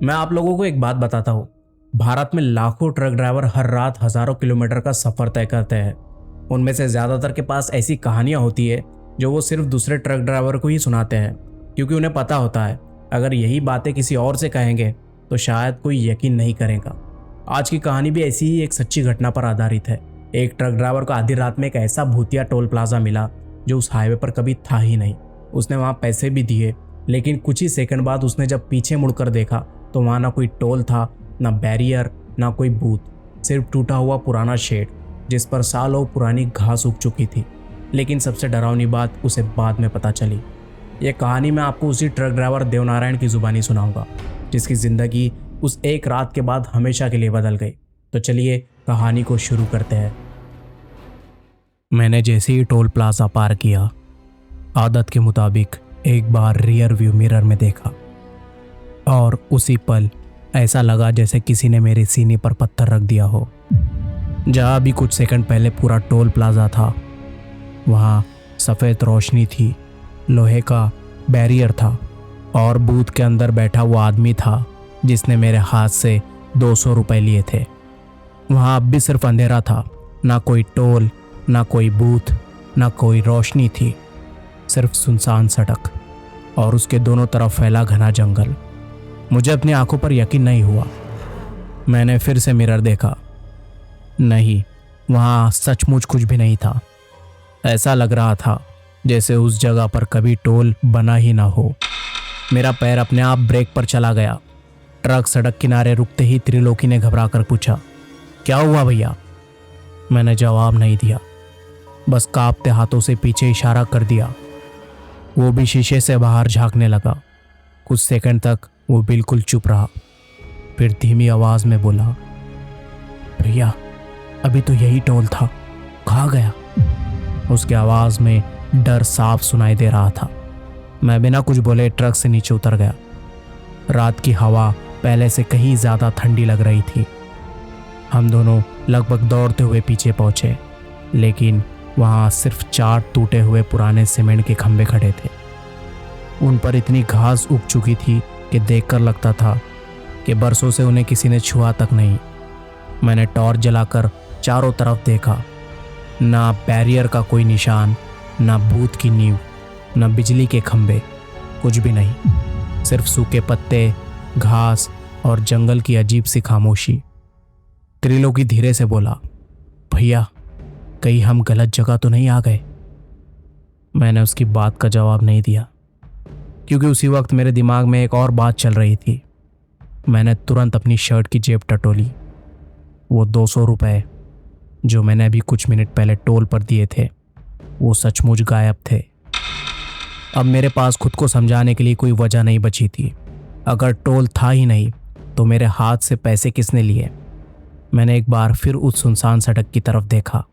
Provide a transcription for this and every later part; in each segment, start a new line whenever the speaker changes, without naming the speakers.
मैं आप लोगों को एक बात बताता हूँ। भारत में लाखों ट्रक ड्राइवर हर रात हजारों किलोमीटर का सफर तय करते हैं। उनमें से ज्यादातर के पास ऐसी कहानियां होती है जो वो सिर्फ दूसरे ट्रक ड्राइवर को ही सुनाते हैं, क्योंकि उन्हें पता होता है अगर यही बातें किसी और से कहेंगे तो शायद कोई यकीन नहीं करेगा। आज की कहानी भी ऐसी ही एक सच्ची घटना पर आधारित है। एक ट्रक ड्राइवर को आधी रात में एक ऐसा भूतिया टोल प्लाजा मिला जो उस हाईवे पर कभी था ही नहीं। उसने वहां पैसे भी दिए, लेकिन कुछ ही सेकंड बाद उसने जब पीछे मुड़कर देखा तो वहां ना कोई टोल था, ना बैरियर, ना कोई बूथ, सिर्फ टूटा हुआ पुराना शेड जिस पर सालों पुरानी घास उग चुकी थी। लेकिन सबसे डरावनी बात उसे बाद में पता चली। यह कहानी मैं आपको उसी ट्रक ड्राइवर देवनारायण की जुबानी सुनाऊंगा जिसकी जिंदगी उस एक रात के बाद हमेशा के लिए बदल गई। तो चलिए कहानी को शुरू करते हैं। मैंने जैसे ही टोल प्लाजा पार किया, आदत के मुताबिक एक बार रियर व्यू मिरर में देखा और उसी पल ऐसा लगा जैसे किसी ने मेरे सीने पर पत्थर रख दिया हो। जहाँ भी कुछ सेकंड पहले पूरा टोल प्लाजा था, वहाँ सफ़ेद रोशनी थी, लोहे का बैरियर था और बूथ के अंदर बैठा वो आदमी था जिसने मेरे हाथ से 200 रुपए लिए थे। वहाँ अब भी सिर्फ अंधेरा था, ना कोई टोल, ना कोई बूथ, ना कोई रोशनी थी, सिर्फ सुनसान सड़क और उसके दोनों तरफ फैला घना जंगल। मुझे अपनी आंखों पर यकीन नहीं हुआ। मैंने फिर से मिरर देखा। नहीं, वहाँ सचमुच कुछ भी नहीं था। ऐसा लग रहा था जैसे उस जगह पर कभी टोल बना ही ना हो। मेरा पैर अपने आप ब्रेक पर चला गया। ट्रक सड़क किनारे रुकते ही त्रिलोकी ने घबरा कर पूछा, क्या हुआ भैया? मैंने जवाब नहीं दिया, बस कांपते हाथों से पीछे इशारा कर दिया। वो भी शीशे से बाहर झांकने लगा। कुछ सेकंड तक वो बिल्कुल चुप रहा, फिर धीमी आवाज में बोला, भैया अभी तो यही टोल था, कहाँ गया? उसकी आवाज में डर साफ सुनाई दे रहा था। मैं बिना कुछ बोले ट्रक से नीचे उतर गया। रात की हवा पहले से कहीं ज्यादा ठंडी लग रही थी। हम दोनों लगभग दौड़ते हुए पीछे पहुंचे, लेकिन वहां सिर्फ 4 टूटे हुए पुराने सीमेंट के खंभे खड़े थे। उन पर इतनी घास उग चुकी थी कि देखकर लगता था कि बरसों से उन्हें किसी ने छुआ तक नहीं। मैंने टॉर्च जलाकर चारों तरफ देखा। ना बैरियर का कोई निशान, ना बूथ की नींव, ना बिजली के खंभे, कुछ भी नहीं। सिर्फ सूखे पत्ते, घास और जंगल की अजीब सी खामोशी। त्रिलोकी धीरे से बोला, भैया कहीं हम गलत जगह तो नहीं आ गए? मैंने उसकी बात का जवाब नहीं दिया, क्योंकि उसी वक्त मेरे दिमाग में एक और बात चल रही थी। मैंने तुरंत अपनी शर्ट की जेब टटोली। वो 200 रुपए जो मैंने अभी कुछ मिनट पहले टोल पर दिए थे, वो सचमुच गायब थे। अब मेरे पास खुद को समझाने के लिए कोई वजह नहीं बची थी। अगर टोल था ही नहीं तो मेरे हाथ से पैसे किसने लिए? मैंने एक बार फिर उस सुनसान सड़क की तरफ देखा।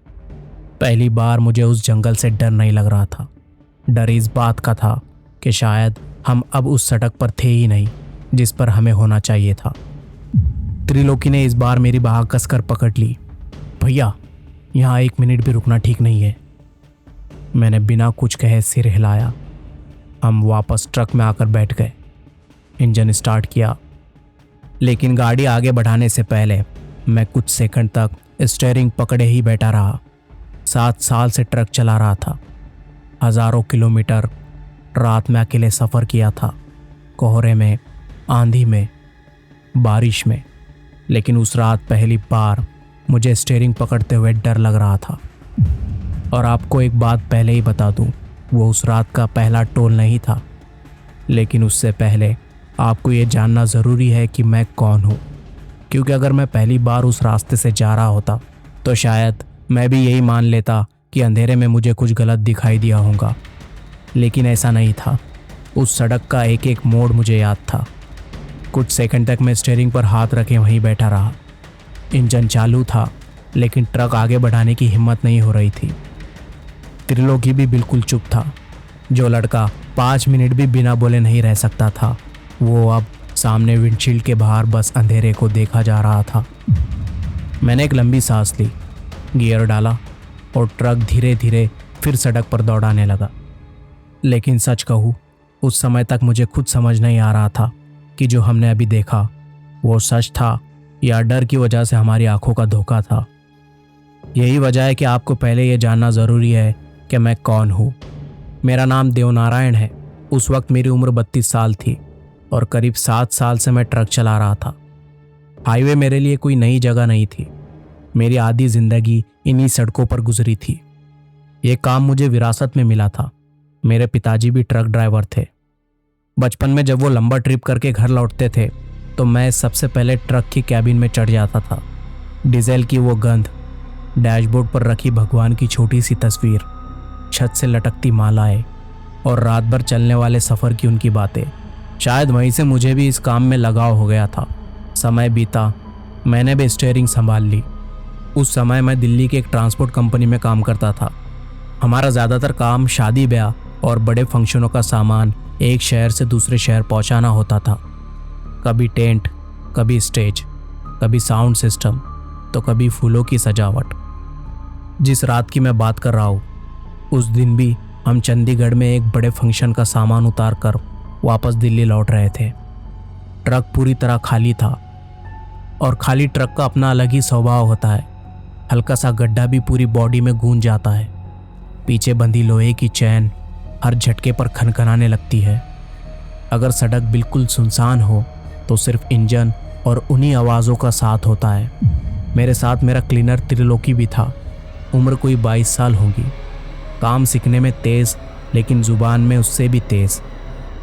पहली बार मुझे उस जंगल से डर नहीं लग रहा था। डर इस बात का था कि शायद हम अब उस सड़क पर थे ही नहीं जिस पर हमें होना चाहिए था। त्रिलोकी ने इस बार मेरी बाह कसकर पकड़ ली। भैया यहाँ 1 मिनट भी रुकना ठीक नहीं है। मैंने बिना कुछ कहे सिर हिलाया। हम वापस ट्रक में आकर बैठ गए। इंजन स्टार्ट किया, लेकिन गाड़ी आगे बढ़ाने से पहले मैं कुछ सेकंड तक स्टीयरिंग पकड़े ही बैठा रहा। 7 साल से ट्रक चला रहा था। हजारों किलोमीटर रात में अकेले सफ़र किया था, कोहरे में, आंधी में, बारिश में। लेकिन उस रात पहली बार मुझे स्टीयरिंग पकड़ते हुए डर लग रहा था। और आपको एक बात पहले ही बता दूं, वो उस रात का पहला टोल नहीं था। लेकिन उससे पहले आपको ये जानना ज़रूरी है कि मैं कौन हूँ, क्योंकि अगर मैं पहली बार उस रास्ते से जा रहा होता तो शायद मैं भी यही मान लेता कि अंधेरे में मुझे कुछ गलत दिखाई दिया होगा। लेकिन ऐसा नहीं था। उस सड़क का एक एक मोड़ मुझे याद था। कुछ सेकंड तक मैं स्टीयरिंग पर हाथ रखे वहीं बैठा रहा। इंजन चालू था, लेकिन ट्रक आगे बढ़ाने की हिम्मत नहीं हो रही थी। त्रिलोकी भी बिल्कुल चुप था। जो लड़का 5 मिनट भी बिना बोले नहीं रह सकता था, वो अब सामने विंडशील्ड के बाहर बस अंधेरे को देखा जा रहा था। मैंने एक लंबी सांस ली, गियर डाला और ट्रक धीरे धीरे फिर सड़क पर दौड़ाने लगा। लेकिन सच कहूँ, उस समय तक मुझे खुद समझ नहीं आ रहा था कि जो हमने अभी देखा वो सच था या डर की वजह से हमारी आंखों का धोखा था। यही वजह है कि आपको पहले ये जानना ज़रूरी है कि मैं कौन हूँ। मेरा नाम देवनारायण है। उस वक्त मेरी उम्र 32 साल थी और करीब 7 साल से मैं ट्रक चला रहा था। हाईवे मेरे लिए कोई नई जगह नहीं थी। मेरी आधी ज़िंदगी इन्हीं सड़कों पर गुजरी थी। ये काम मुझे विरासत में मिला था। मेरे पिताजी भी ट्रक ड्राइवर थे। बचपन में जब वो लंबा ट्रिप करके घर लौटते थे तो मैं सबसे पहले ट्रक की कैबिन में चढ़ जाता था। डीजल की वो गंध, डैशबोर्ड पर रखी भगवान की छोटी सी तस्वीर, छत से लटकती मालाएं और रात भर चलने वाले सफ़र की उनकी बातें, शायद वहीं से मुझे भी इस काम में लगाव हो गया था। समय बीता, मैंने भी स्टीयरिंग संभाल ली। उस समय मैं दिल्ली की एक ट्रांसपोर्ट कंपनी में काम करता था। हमारा ज़्यादातर काम शादी ब्याह और बड़े फंक्शनों का सामान एक शहर से दूसरे शहर पहुंचाना होता था। कभी टेंट, कभी स्टेज, कभी साउंड सिस्टम, तो कभी फूलों की सजावट। जिस रात की मैं बात कर रहा हूँ, उस दिन भी हम चंडीगढ़ में एक बड़े फंक्शन का सामान उतार कर वापस दिल्ली लौट रहे थे। ट्रक पूरी तरह खाली था और खाली ट्रक का अपना अलग ही स्वभाव होता है। हल्का सा गड्ढा भी पूरी बॉडी में गूंज जाता है। पीछे बंधी लोहे की चैन हर झटके पर खनखनाने लगती है। अगर सड़क बिल्कुल सुनसान हो तो सिर्फ इंजन और उन्हीं आवाज़ों का साथ होता है। मेरे साथ मेरा क्लीनर त्रिलोकी भी था। उम्र कोई 22 साल होगी। काम सीखने में तेज़, लेकिन ज़ुबान में उससे भी तेज़।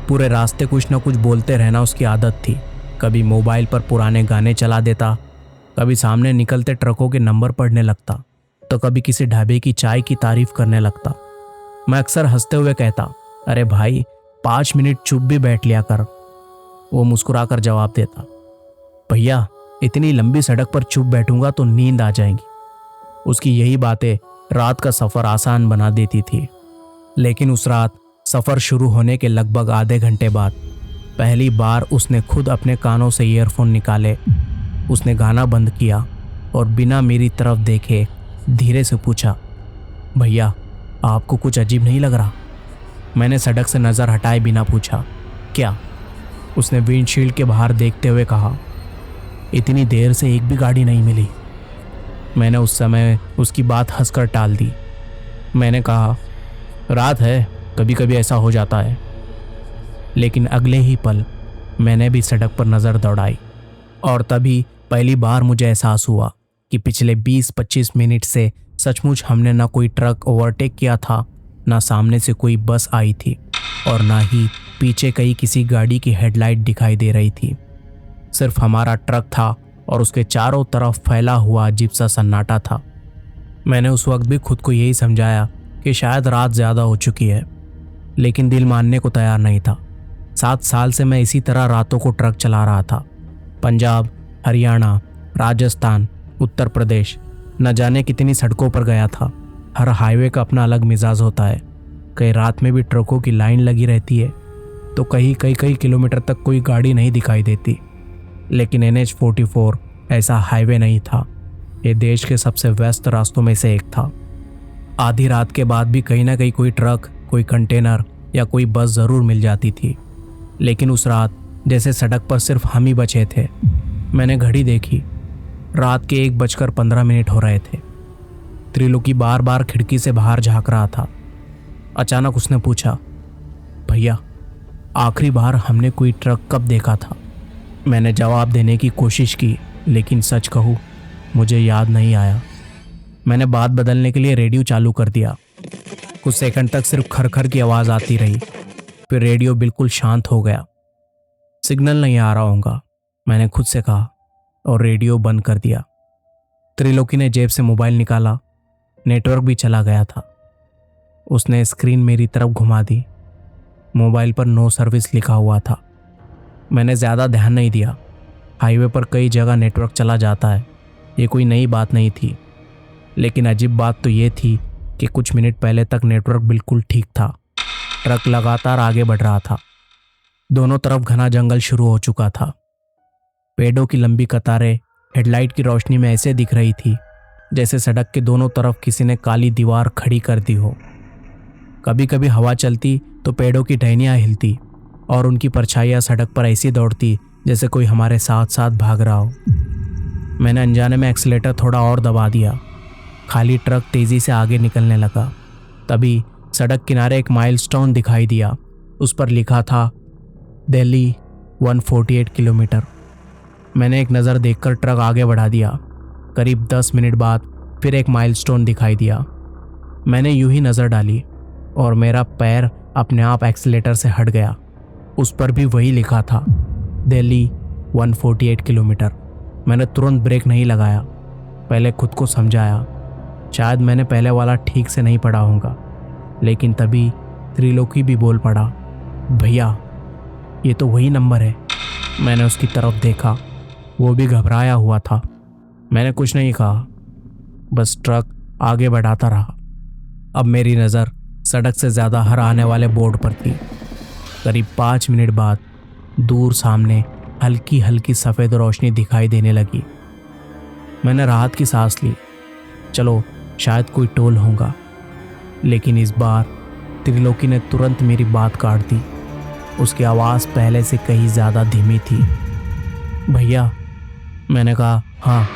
पूरे रास्ते कुछ ना कुछ बोलते रहना उसकी आदत थी। कभी मोबाइल पर पुराने गाने चला देता, कभी सामने निकलते ट्रकों के नंबर पढ़ने लगता, तो कभी किसी ढाबे की चाय की तारीफ करने लगता। मैं अक्सर हंसते हुए कहता, अरे भाई 5 मिनट चुप भी बैठ लिया कर। वो मुस्कुराकर जवाब देता, भैया इतनी लंबी सड़क पर चुप बैठूंगा तो नींद आ जाएगी। उसकी यही बातें रात का सफ़र आसान बना देती थी। लेकिन उस रात सफ़र शुरू होने के लगभग आधे घंटे बाद पहली बार उसने खुद अपने कानों से ईयरफोन निकाले। उसने गाना बंद किया और बिना मेरी तरफ देखे धीरे से पूछा, भैया आपको कुछ अजीब नहीं लग रहा? मैंने सड़क से नज़र हटाए बिना पूछा, क्या? उसने विंडशील्ड के बाहर देखते हुए कहा, इतनी देर से एक भी गाड़ी नहीं मिली। मैंने उस समय उसकी बात हंसकर टाल दी। मैंने कहा, रात है, कभी कभी ऐसा हो जाता है। लेकिन अगले ही पल मैंने भी सड़क पर नज़र दौड़ाई और तभी पहली बार मुझे एहसास हुआ कि पिछले 20-25 मिनट से सचमुच हमने ना कोई ट्रक ओवरटेक किया था, ना सामने से कोई बस आई थी और ना ही पीछे कहीं किसी गाड़ी की हेडलाइट दिखाई दे रही थी। सिर्फ हमारा ट्रक था और उसके चारों तरफ फैला हुआ अजीब सा सन्नाटा था। मैंने उस वक्त भी खुद को यही समझाया कि शायद रात ज़्यादा हो चुकी है, लेकिन दिल मानने को तैयार नहीं था। 7 साल से मैं इसी तरह रातों को ट्रक चला रहा था। पंजाब, हरियाणा, राजस्थान, उत्तर प्रदेश, न जाने कितनी सड़कों पर गया था। हर हाईवे का अपना अलग मिजाज होता है। कई रात में भी ट्रकों की लाइन लगी रहती है, तो कई किलोमीटर तक कोई गाड़ी नहीं दिखाई देती। लेकिन NH-44 ऐसा हाईवे नहीं था। ये देश के सबसे व्यस्त रास्तों में से एक था। आधी रात के बाद भी कहीं ना कहीं कोई ट्रक, कोई कंटेनर या कोई बस ज़रूर मिल जाती थी। लेकिन उस रात जैसे सड़क पर सिर्फ हम ही बचे थे। मैंने घड़ी देखी, रात के 1:15 हो रहे थे। त्रिलोकी बार बार खिड़की से बाहर झांक रहा था। अचानक उसने पूछा, भैया आखिरी बार हमने कोई ट्रक कब देखा था? मैंने जवाब देने की कोशिश की, लेकिन सच कहूँ मुझे याद नहीं आया। मैंने बात बदलने के लिए रेडियो चालू कर दिया। कुछ सेकंड तक सिर्फ खरखर की आवाज़ आती रही, फिर रेडियो बिल्कुल शांत हो गया। सिग्नल नहीं आ रहा होगा, मैंने खुद से कहा और रेडियो बंद कर दिया। त्रिलोकी ने जेब से मोबाइल निकाला। नेटवर्क भी चला गया था। उसने स्क्रीन मेरी तरफ घुमा दी। मोबाइल पर नो सर्विस लिखा हुआ था। मैंने ज़्यादा ध्यान नहीं दिया। हाईवे पर कई जगह नेटवर्क चला जाता है, ये कोई नई बात नहीं थी। लेकिन अजीब बात तो ये थी कि कुछ मिनट पहले तक नेटवर्क बिल्कुल ठीक था। ट्रक लगातार आगे बढ़ रहा था। दोनों तरफ घना जंगल शुरू हो चुका था। पेड़ों की लंबी कतारें हेडलाइट की रोशनी में ऐसे दिख रही थी जैसे सड़क के दोनों तरफ किसी ने काली दीवार खड़ी कर दी हो। कभी कभी हवा चलती तो पेड़ों की टहनियाँ हिलती और उनकी परछाइयाँ सड़क पर ऐसी दौड़ती जैसे कोई हमारे साथ साथ भाग रहा हो। मैंने अनजाने में एक्सीलेटर थोड़ा और दबा दिया। खाली ट्रक तेज़ी से आगे निकलने लगा। तभी सड़क किनारे एक माइलस्टोन दिखाई दिया। उस पर लिखा था दिल्ली 148 किलोमीटर। मैंने एक नज़र देखकर ट्रक आगे बढ़ा दिया। करीब 10 मिनट बाद फिर एक माइलस्टोन दिखाई दिया। मैंने यूं ही नज़र डाली और मेरा पैर अपने आप एक्सीलेटर से हट गया। उस पर भी वही लिखा था दिल्ली 148 किलोमीटर। मैंने तुरंत ब्रेक नहीं लगाया। पहले खुद को समझाया शायद मैंने पहले वाला ठीक से नहीं पढ़ा होगा, लेकिन तभी त्रिलोकी भी बोल पड़ा, भैया ये तो वही नंबर है। मैंने उसकी तरफ देखा, वो भी घबराया हुआ था। मैंने कुछ नहीं कहा, बस ट्रक आगे बढ़ाता रहा। अब मेरी नज़र सड़क से ज़्यादा हर आने वाले बोर्ड पर थी। करीब 5 मिनट बाद दूर सामने हल्की हल्की सफ़ेद रोशनी दिखाई देने लगी। मैंने राहत की सांस ली। चलो शायद कोई टोल होगा। लेकिन इस बार त्रिलोकी ने तुरंत मेरी बात काट दी। उसकी आवाज़ पहले से कहीं ज़्यादा धीमी थी। भैया, मैंने कहा, हाँ,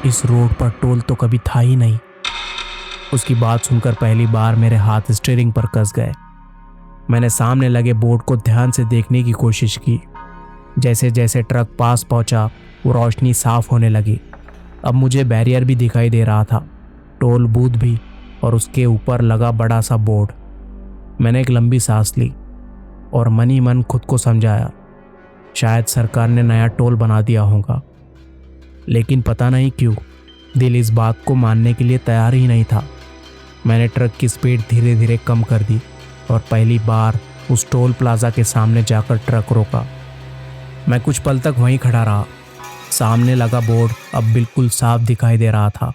इस रोड पर टोल तो कभी था ही नहीं। उसकी बात सुनकर पहली बार मेरे हाथ स्टीयरिंग पर कस गए। मैंने सामने लगे बोर्ड को ध्यान से देखने की कोशिश की। जैसे जैसे ट्रक पास पहुंचा वो रोशनी साफ होने लगी। अब मुझे बैरियर भी दिखाई दे रहा था, टोल बूथ भी, और उसके ऊपर लगा बड़ा सा बोर्ड। मैंने एक लंबी सांस ली और मन ही मन खुद को समझाया शायद सरकार ने नया टोल बना दिया होगा। लेकिन पता नहीं क्यों दिल इस बात को मानने के लिए तैयार ही नहीं था। मैंने ट्रक की स्पीड धीरे धीरे कम कर दी और पहली बार उस टोल प्लाजा के सामने जाकर ट्रक रोका। मैं कुछ पल तक वहीं खड़ा रहा। सामने लगा बोर्ड अब बिल्कुल साफ दिखाई दे रहा था,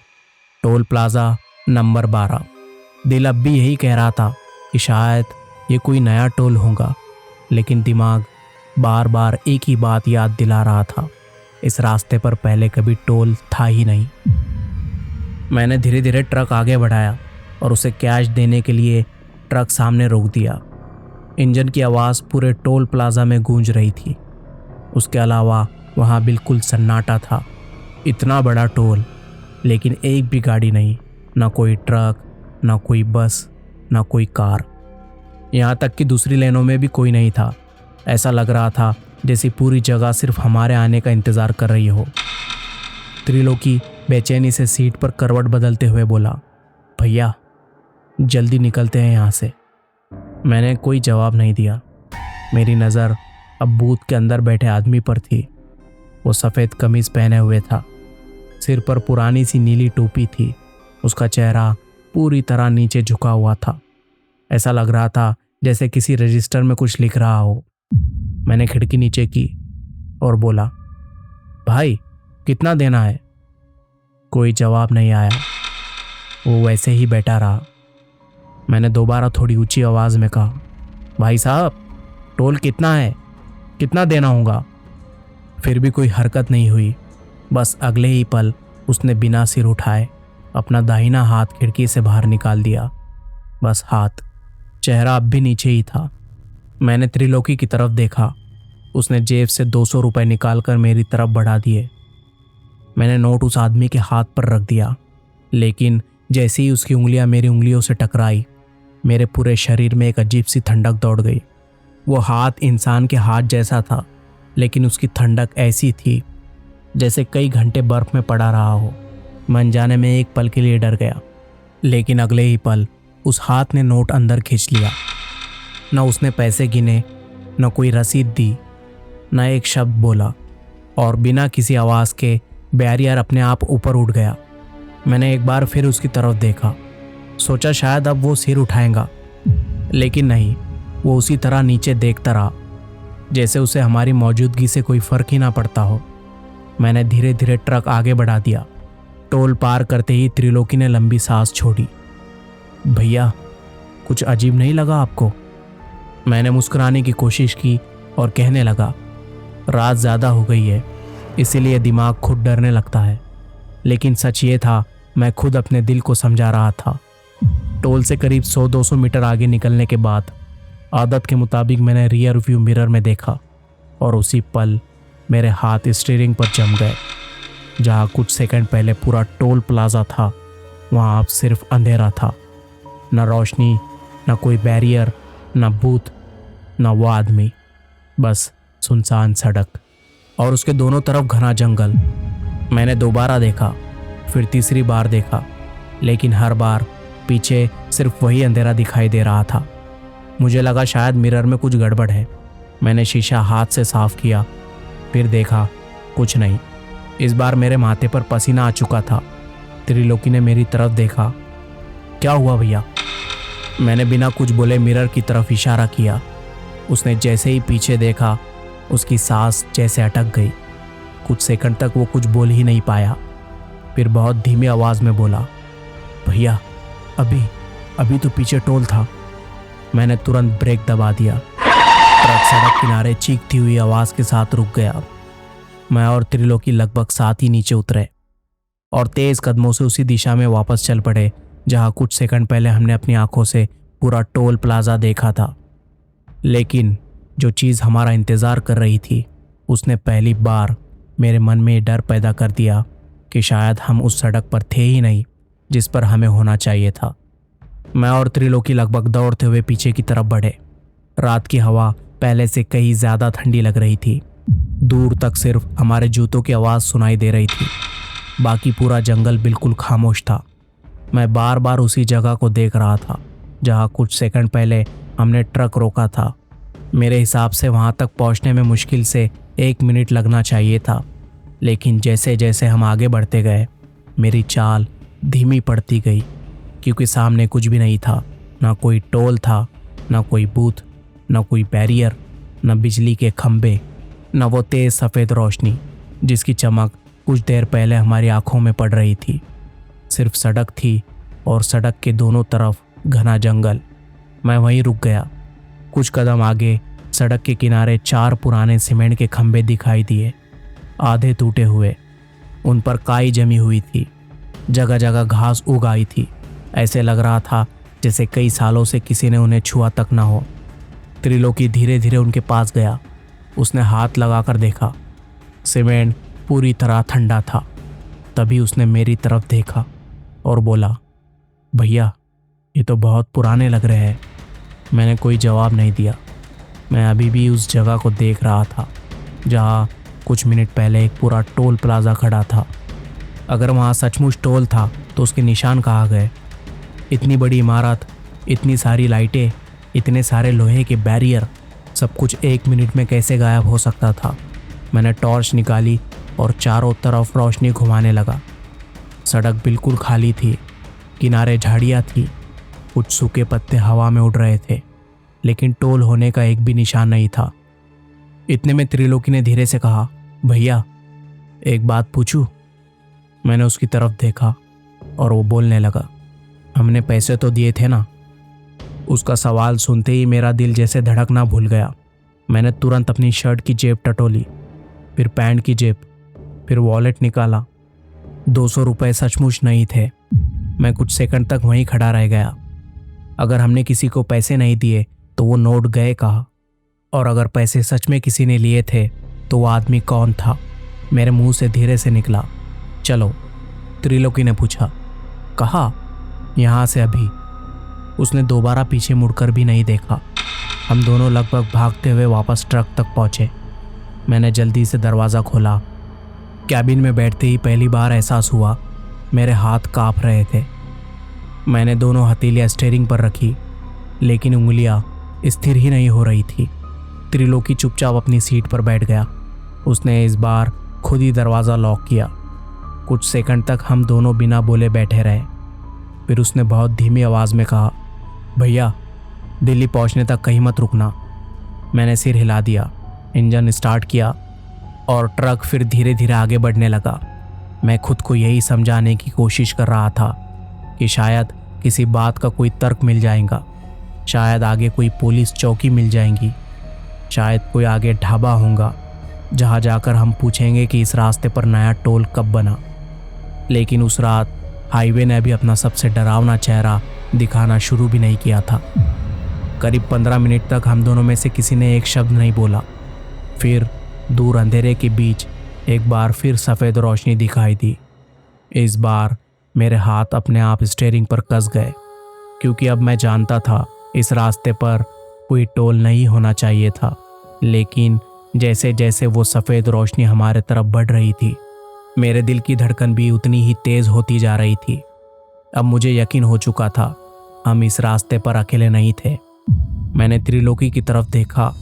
टोल प्लाजा नंबर 12। दिल अब भी यही कह रहा था कि शायद ये कोई नया टोल होगा, लेकिन दिमाग बार बार एक ही बात याद दिला रहा था, इस रास्ते पर पहले कभी टोल था ही नहीं। मैंने धीरे धीरे ट्रक आगे बढ़ाया और उसे कैश देने के लिए ट्रक सामने रोक दिया। इंजन की आवाज़ पूरे टोल प्लाजा में गूंज रही थी। उसके अलावा वहाँ बिल्कुल सन्नाटा था। इतना बड़ा टोल, लेकिन एक भी गाड़ी नहीं, ना कोई ट्रक, ना कोई बस, ना कोई कार। यहाँ तक कि दूसरी लेनों में भी कोई नहीं था। ऐसा लग रहा था जैसे पूरी जगह सिर्फ हमारे आने का इंतज़ार कर रही हो। त्रिलोकी बेचैनी से सीट पर करवट बदलते हुए बोला, भैया जल्दी निकलते हैं यहाँ से। मैंने कोई जवाब नहीं दिया। मेरी नज़र अब बूथ के अंदर बैठे आदमी पर थी। वो सफ़ेद कमीज़ पहने हुए था, सिर पर पुरानी सी नीली टोपी थी। उसका चेहरा पूरी तरह नीचे झुका हुआ था। ऐसा लग रहा था जैसे किसी रजिस्टर में कुछ लिख रहा हो। मैंने खिड़की नीचे की और बोला, भाई कितना देना है? कोई जवाब नहीं आया। वो वैसे ही बैठा रहा। मैंने दोबारा थोड़ी ऊंची आवाज़ में कहा, भाई साहब टोल कितना है, कितना देना होगा? फिर भी कोई हरकत नहीं हुई। बस अगले ही पल उसने बिना सिर उठाए अपना दाहिना हाथ खिड़की से बाहर निकाल दिया। बस हाथ, चेहरा अब भी नीचे ही था। मैंने त्रिलोकी की तरफ देखा। उसने जेब से 200 रुपये निकालकर मेरी तरफ बढ़ा दिए। मैंने नोट उस आदमी के हाथ पर रख दिया, लेकिन जैसे ही उसकी उंगलियां मेरी उंगलियों से टकराई, मेरे पूरे शरीर में एक अजीब सी ठंडक दौड़ गई। वो हाथ इंसान के हाथ जैसा था, लेकिन उसकी ठंडक ऐसी थी जैसे कई घंटे बर्फ में पड़ा रहा हो। मैं अनजाने में एक पल के लिए डर गया, लेकिन अगले ही पल उस हाथ ने नोट अंदर खींच लिया। न उसने पैसे गिने, न कोई रसीद दी, न एक शब्द बोला, और बिना किसी आवाज़ के बैरियर अपने आप ऊपर उठ गया। मैंने एक बार फिर उसकी तरफ देखा। सोचा शायद अब वो सिर उठाएगा, लेकिन नहीं, वो उसी तरह नीचे देखता रहा जैसे उसे हमारी मौजूदगी से कोई फ़र्क ही ना पड़ता हो। मैंने धीरे धीरे ट्रक आगे बढ़ा दिया। टोल पार करते ही त्रिलोकी ने लंबी सांस छोड़ी। भैया कुछ अजीब नहीं लगा आपको? मैंने मुस्कुराने की कोशिश की और कहने लगा, रात ज़्यादा हो गई है, इसीलिए दिमाग खुद डरने लगता है। लेकिन सच ये था, मैं खुद अपने दिल को समझा रहा था। टोल से करीब 100-200 मीटर आगे निकलने के बाद आदत के मुताबिक मैंने रियर व्यू मिरर में देखा और उसी पल मेरे हाथ स्टीयरिंग पर जम गए। जहाँ कुछ सेकंड पहले पूरा टोल प्लाजा था, वहाँ अब सिर्फ अंधेरा था। न रोशनी, न कोई बैरियर, न बूथ, न वो आदमी, बस सुनसान सड़क और उसके दोनों तरफ घना जंगल। मैंने दोबारा देखा, फिर तीसरी बार देखा, लेकिन हर बार पीछे सिर्फ वही अंधेरा दिखाई दे रहा था। मुझे लगा शायद मिरर में कुछ गड़बड़ है। मैंने शीशा हाथ से साफ किया, फिर देखा कुछ नहीं। इस बार मेरे माथे पर पसीना आ चुका था। त्रिलोकी ने मेरी तरफ देखा। क्या हुआ भैया? मैंने बिना कुछ बोले मिरर की तरफ इशारा किया। उसने जैसे ही पीछे देखा, उसकी सांस जैसे अटक गई। कुछ सेकंड तक वो कुछ बोल ही नहीं पाया। फिर बहुत धीमी आवाज़ में बोला, भैया अभी तो पीछे टोल था। मैंने तुरंत ब्रेक दबा दिया। ट्रक सड़क किनारे चीखती हुई आवाज़ के साथ रुक गया। मैं और त्रिलोकी लगभग साथ ही नीचे उतरे और तेज कदमों से उसी दिशा में वापस चल पड़े जहां कुछ सेकंड पहले हमने अपनी आंखों से पूरा टोल प्लाजा देखा था। लेकिन जो चीज़ हमारा इंतज़ार कर रही थी, उसने पहली बार मेरे मन में ये डर पैदा कर दिया कि शायद हम उस सड़क पर थे ही नहीं जिस पर हमें होना चाहिए था। मैं और त्रिलोकी लगभग दौड़ते हुए पीछे की तरफ बढ़े। रात की हवा पहले से कहीं ज़्यादा ठंडी लग रही थी। दूर तक सिर्फ हमारे जूतों की आवाज़ सुनाई दे रही थी। बाकी पूरा जंगल बिल्कुल खामोश था। मैं बार बार उसी जगह को देख रहा था जहाँ कुछ सेकंड पहले हमने ट्रक रोका था। मेरे हिसाब से वहाँ तक पहुँचने में मुश्किल से 1 मिनट लगना चाहिए था, लेकिन जैसे जैसे हम आगे बढ़ते गए मेरी चाल धीमी पड़ती गई, क्योंकि सामने कुछ भी नहीं था। ना कोई टोल था, ना कोई बूथ, ना कोई बैरियर, ना बिजली के खंभे, ना वो तेज़ सफ़ेद रोशनी जिसकी चमक कुछ देर पहले हमारी आंखों में पड़ रही थी। सिर्फ सड़क थी और सड़क के दोनों तरफ घना जंगल। मैं वहीं रुक गया। कुछ कदम आगे सड़क के किनारे 4 पुराने सीमेंट के खंभे दिखाई दिए, आधे टूटे हुए। उन पर काई जमी हुई थी, जगह जगह घास उग आई थी। ऐसे लग रहा था जैसे कई सालों से किसी ने उन्हें छुआ तक ना हो। त्रिलोकी धीरे धीरे उनके पास गया। उसने हाथ लगाकर देखा। सीमेंट पूरी तरह ठंडा था। तभी उसने मेरी तरफ देखा और बोला, भैया ये तो बहुत पुराने लग रहे हैं। मैंने कोई जवाब नहीं दिया। मैं अभी भी उस जगह को देख रहा था जहाँ कुछ मिनट पहले एक पूरा टोल प्लाजा खड़ा था। अगर वहाँ सचमुच टोल था तो उसके निशान कहाँ गए? इतनी बड़ी इमारत, इतनी सारी लाइटें, इतने सारे लोहे के बैरियर, सब कुछ 1 मिनट में कैसे गायब हो सकता था? मैंने टॉर्च निकाली और चारों तरफ रोशनी घुमाने लगा। सड़क बिल्कुल खाली थी। किनारे झाड़ियाँ थी, कुछ सूखे पत्ते हवा में उड़ रहे थे, लेकिन टोल होने का एक भी निशान नहीं था। इतने में त्रिलोकी ने धीरे से कहा, भैया एक बात पूछूं? मैंने उसकी तरफ देखा और वो बोलने लगा, हमने पैसे तो दिए थे ना? उसका सवाल सुनते ही मेरा दिल जैसे धड़कना भूल गया। मैंने तुरंत अपनी शर्ट की जेब टटोली, फिर पैंट की जेब, फिर वॉलेट निकाला। 200 रुपये सचमुच नहीं थे। मैं कुछ सेकंड तक वहीं खड़ा रह गया। अगर हमने किसी को पैसे नहीं दिए तो वो नोट गए कहाँ? और अगर पैसे सच में किसी ने लिए थे तो वो आदमी कौन था? मेरे मुंह से धीरे से निकला, चलो। त्रिलोकी ने पूछा, कहाँ? यहाँ से अभी। उसने दोबारा पीछे मुड़कर भी नहीं देखा। हम दोनों लगभग भागते हुए वापस ट्रक तक पहुँचे। मैंने जल्दी से दरवाज़ा खोला। कैबिन में बैठते ही पहली बार एहसास हुआ मेरे हाथ काँप रहे थे। मैंने दोनों हथेलियाँ स्टीयरिंग पर रखी, लेकिन उंगलियाँ स्थिर ही नहीं हो रही थी। त्रिलोकी चुपचाप अपनी सीट पर बैठ गया। उसने इस बार खुद ही दरवाज़ा लॉक किया। कुछ सेकंड तक हम दोनों बिना बोले बैठे रहे। फिर उसने बहुत धीमी आवाज़ में कहा, भैया दिल्ली पहुंचने तक कहीं मत रुकना। मैंने सिर हिला दिया। इंजन स्टार्ट किया और ट्रक फिर धीरे धीरे आगे बढ़ने लगा। मैं खुद को यही समझाने की कोशिश कर रहा था कि शायद किसी बात का कोई तर्क मिल जाएगा, शायद आगे कोई पुलिस चौकी मिल जाएंगी, शायद कोई आगे ढाबा होगा जहाँ जाकर हम पूछेंगे कि इस रास्ते पर नया टोल कब बना। लेकिन उस रात हाईवे ने अभी अपना सबसे डरावना चेहरा दिखाना शुरू भी नहीं किया था। करीब 15 मिनट तक हम दोनों में से किसी ने एक शब्द नहीं बोला। फिर दूर अंधेरे के बीच एक बार फिर सफ़ेद रोशनी दिखाई दी। इस बार मेरे हाथ अपने आप स्टीयरिंग पर कस गए, क्योंकि अब मैं जानता था इस रास्ते पर कोई टोल नहीं होना चाहिए था। लेकिन जैसे जैसे वो सफ़ेद रोशनी हमारे तरफ बढ़ रही थी, मेरे दिल की धड़कन भी उतनी ही तेज़ होती जा रही थी। अब मुझे यकीन हो चुका था हम इस रास्ते पर अकेले नहीं थे। मैंने त्रिलोकी की तरफ देखा।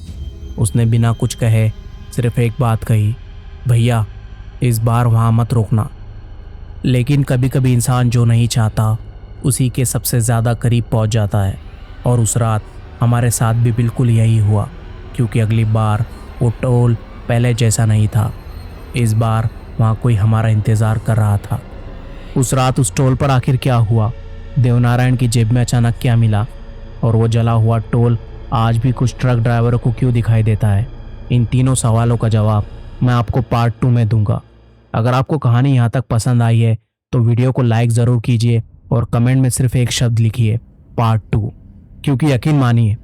उसने बिना कुछ कहे सिर्फ एक बात कही, भैया इस बार वहाँ मत रोकना। लेकिन कभी कभी इंसान जो नहीं चाहता उसी के सबसे ज़्यादा करीब पहुँच जाता है। और उस रात हमारे साथ भी बिल्कुल यही हुआ, क्योंकि अगली बार वो टोल पहले जैसा नहीं था। इस बार वहाँ कोई हमारा इंतज़ार कर रहा था। उस रात उस टोल पर आखिर क्या हुआ, देवनारायण की जेब में अचानक क्या मिला, और वो जला हुआ टोल आज भी कुछ ट्रक ड्राइवरों को क्यों दिखाई देता है, इन तीनों सवालों का जवाब मैं आपको पार्ट 2 में दूंगा। अगर आपको कहानी यहाँ तक पसंद आई है तो वीडियो को लाइक ज़रूर कीजिए और कमेंट में सिर्फ एक शब्द लिखिए, पार्ट 2। क्योंकि यकीन मानिए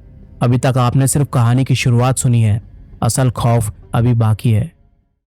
अभी तक आपने सिर्फ कहानी की शुरुआत सुनी है, असल खौफ अभी बाकी है।